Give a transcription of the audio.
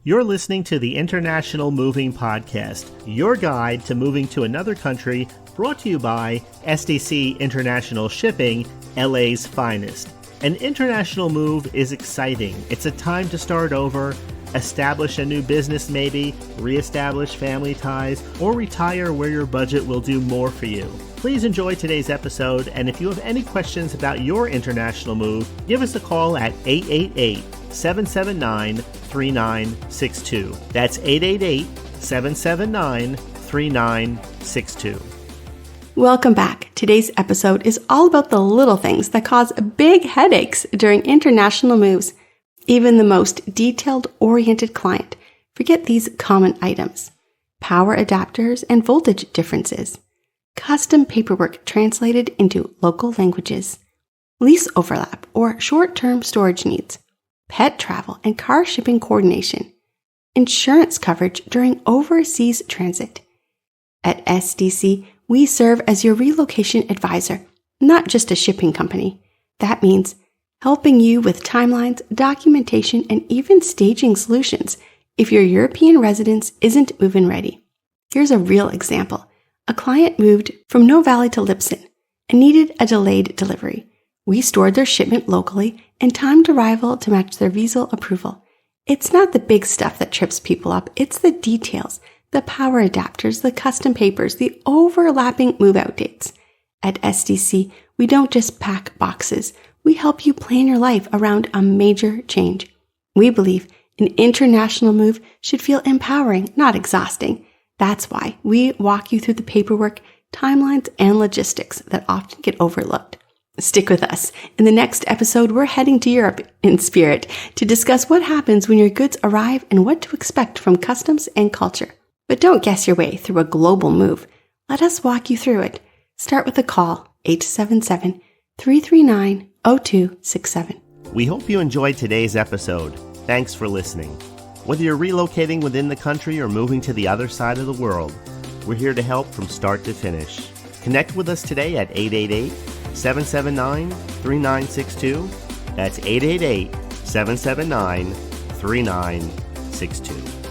You're listening to the International Moving Podcast, your guide to moving to another country, brought to you by SDC International Shipping, LA's finest. An international move is exciting. It's a time to start over, establish a new business maybe, reestablish family ties, or retire where your budget will do more for you. Please enjoy today's episode, and if you have any questions about your international move, give us a call at 888-779-3962. That's 888-779-3962. Welcome back. Today's episode is all about the little things that cause big headaches during international moves. Even the most detailed-oriented client forget these common items: power adapters and voltage differences, custom paperwork translated into local languages, lease overlap or short-term storage needs, pet travel and car shipping coordination, insurance coverage during overseas transit. At SDC, we serve as your relocation advisor, not just a shipping company. That means helping you with timelines, documentation, and even staging solutions if your European residence isn't move-in ready. Here's a real example. A client moved from No Valley to Lipson and needed a delayed delivery. We stored their shipment locally and timed arrival to match their visa approval. It's not the big stuff that trips people up, it's the details. The power adapters, the custom papers, the overlapping move-out dates. At SDC, we don't just pack boxes. We help you plan your life around a major change. We believe an international move should feel empowering, not exhausting. That's why we walk you through the paperwork, timelines, and logistics that often get overlooked. Stick with us. In the next episode, we're heading to Europe in spirit to discuss what happens when your goods arrive and what to expect from customs and culture. But don't guess your way through a global move. Let us walk you through it. Start with a call, 877-339-0267. We hope you enjoyed today's episode. Thanks for listening. Whether you're relocating within the country or moving to the other side of the world, we're here to help from start to finish. Connect with us today at 888-779-3962. That's 888-779-3962.